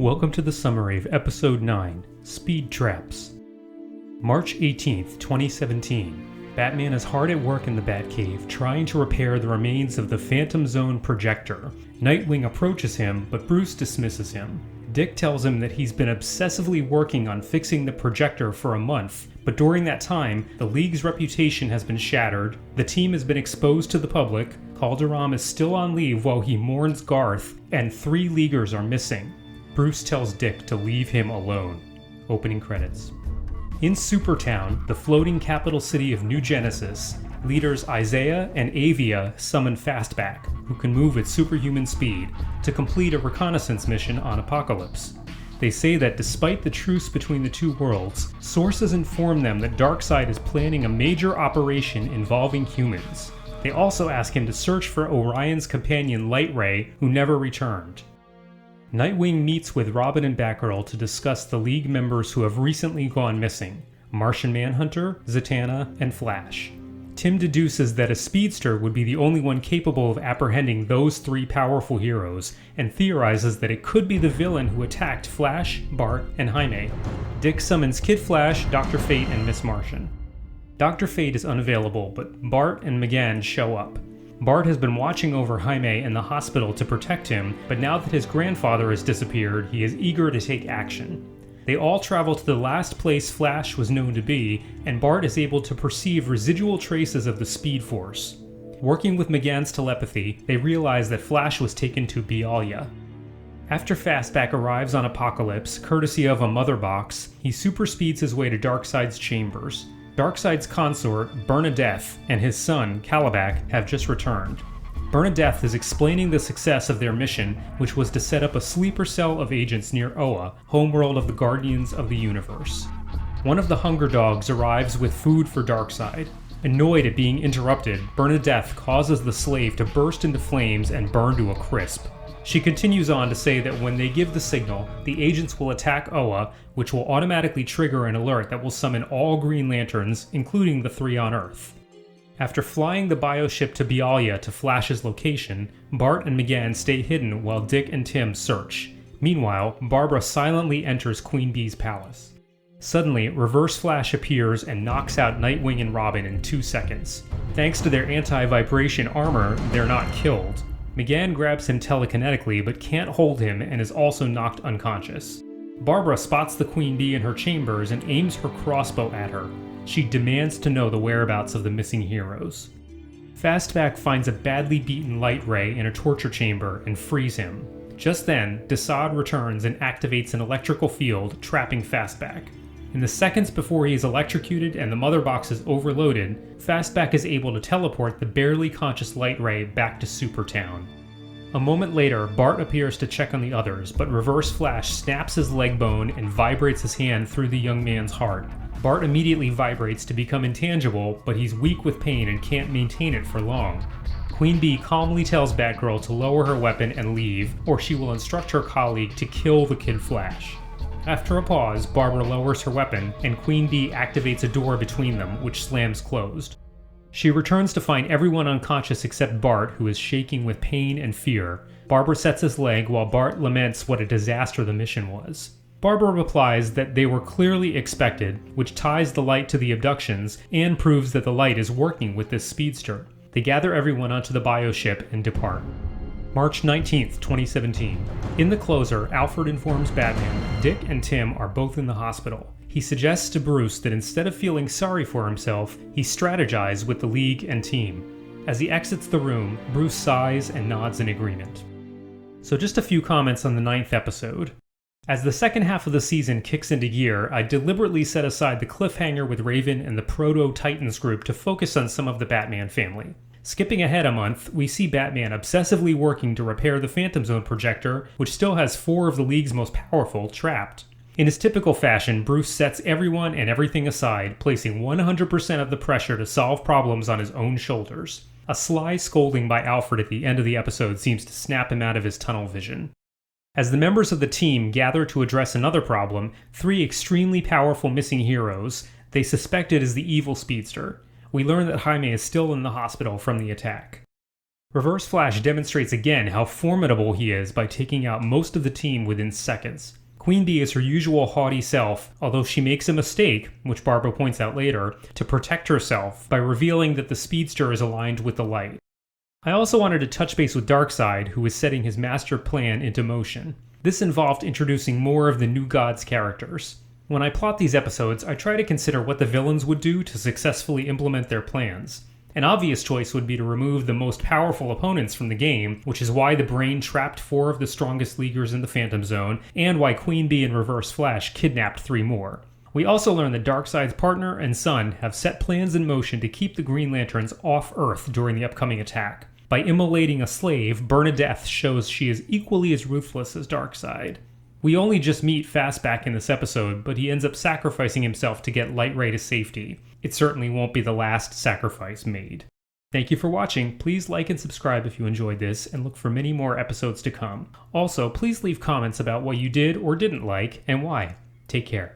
Welcome to the summary of Episode 9, Speed Traps. March 18th, 2017. Batman is hard at work in the Batcave trying to repair the remains of the Phantom Zone projector. Nightwing approaches him, but Bruce dismisses him. Dick tells him that he's been obsessively working on fixing the projector for a month, but during that time, the League's reputation has been shattered, the team has been exposed to the public, Calderon is still on leave while he mourns Garth, and 3 Leaguers are missing. Bruce tells Dick to leave him alone. Opening credits. In Supertown, the floating capital city of New Genesis, leaders Isaiah and Avia summon Fastback, who can move at superhuman speed, to complete a reconnaissance mission on Apocalypse. They say that despite the truce between the two worlds, sources inform them that Darkseid is planning a major operation involving humans. They also ask him to search for Orion's companion Lightray, who never returned. Nightwing meets with Robin and Batgirl to discuss the League members who have recently gone missing: Martian Manhunter, Zatanna, and Flash. Tim deduces that a speedster would be the only one capable of apprehending those 3 powerful heroes, and theorizes that it could be the villain who attacked Flash, Bart, and Jaime. Dick summons Kid Flash, Dr. Fate, and Miss Martian. Dr. Fate is unavailable, but Bart and McGann show up. Bart has been watching over Jaime in the hospital to protect him, but now that his grandfather has disappeared, he is eager to take action. They all travel to the last place Flash was known to be, and Bart is able to perceive residual traces of the Speed Force. Working with McGann's telepathy, they realize that Flash was taken to Bialya. After Fastback arrives on Apocalypse, courtesy of a mother box, he superspeeds his way to Darkseid's chambers. Darkseid's consort, Bernadette, and his son, Calabac, have just returned. Bernadette is explaining the success of their mission, which was to set up a sleeper cell of agents near Oa, homeworld of the Guardians of the Universe. One of the Hunger Dogs arrives with food for Darkseid. Annoyed at being interrupted, Bernadette causes the slave to burst into flames and burn to a crisp. She continues on to say that when they give the signal, the agents will attack Oa, which will automatically trigger an alert that will summon all Green Lanterns, including the 3 on Earth. After flying the bioship to Bialya to Flash's location, Bart and McGann stay hidden while Dick and Tim search. Meanwhile, Barbara silently enters Queen Bee's palace. Suddenly, Reverse Flash appears and knocks out Nightwing and Robin in 2 seconds. Thanks to their anti-vibration armor, they're not killed. McGann grabs him telekinetically but can't hold him and is also knocked unconscious. Barbara spots the Queen Bee in her chambers and aims her crossbow at her. She demands to know the whereabouts of the missing heroes. Fastback finds a badly beaten Lightray in a torture chamber and frees him. Just then, Desaad returns and activates an electrical field, trapping Fastback. In the seconds before he is electrocuted and the mother box is overloaded, Fastback is able to teleport the barely conscious Lightray back to Supertown. A moment later, Bart appears to check on the others, but Reverse Flash snaps his leg bone and vibrates his hand through the young man's heart. Bart immediately vibrates to become intangible, but he's weak with pain and can't maintain it for long. Queen Bee calmly tells Batgirl to lower her weapon and leave, or she will instruct her colleague to kill the Kid Flash. After a pause, Barbara lowers her weapon, and Queen Bee activates a door between them, which slams closed. She returns to find everyone unconscious except Bart, who is shaking with pain and fear. Barbara sets his leg while Bart laments what a disaster the mission was. Barbara replies that they were clearly expected, which ties the light to the abductions and proves that the light is working with this speedster. They gather everyone onto the bioship and depart. March 19th, 2017. In the closer, Alfred informs Batman Dick and Tim are both in the hospital. He suggests to Bruce that instead of feeling sorry for himself, he strategizes with the League and team. As he exits the room, Bruce sighs and nods in agreement. So just a few comments on the 9th episode. As the second half of the season kicks into gear, I deliberately set aside the cliffhanger with Raven and the Proto-Titans group to focus on some of the Batman family. Skipping ahead a month, we see Batman obsessively working to repair the Phantom Zone projector, which still has 4 of the League's most powerful trapped. In his typical fashion, Bruce sets everyone and everything aside, placing 100% of the pressure to solve problems on his own shoulders. A sly scolding by Alfred at the end of the episode seems to snap him out of his tunnel vision. As the members of the team gather to address another problem, 3 extremely powerful missing heroes, they suspect it is the evil speedster. We learn that Jaime is still in the hospital from the attack. Reverse Flash demonstrates again how formidable he is by taking out most of the team within seconds. Queen Bee is her usual haughty self, although she makes a mistake, which Barbara points out later, to protect herself by revealing that the speedster is aligned with the light. I also wanted to touch base with Darkseid, who is setting his master plan into motion. This involved introducing more of the New Gods characters. When I plot these episodes, I try to consider what the villains would do to successfully implement their plans. An obvious choice would be to remove the most powerful opponents from the game, which is why the Brain trapped 4 of the strongest Leaguers in the Phantom Zone, and why Queen Bee and Reverse Flash kidnapped 3 more. We also learn that Darkseid's partner and son have set plans in motion to keep the Green Lanterns off Earth during the upcoming attack. By immolating a slave, Bernadette shows she is equally as ruthless as Darkseid. We only just meet Fastback in this episode, but he ends up sacrificing himself to get Light Ray to safety. It certainly won't be the last sacrifice made. Thank you for watching. Please like and subscribe if you enjoyed this, and look for many more episodes to come. Also, please leave comments about what you did or didn't like, and why. Take care.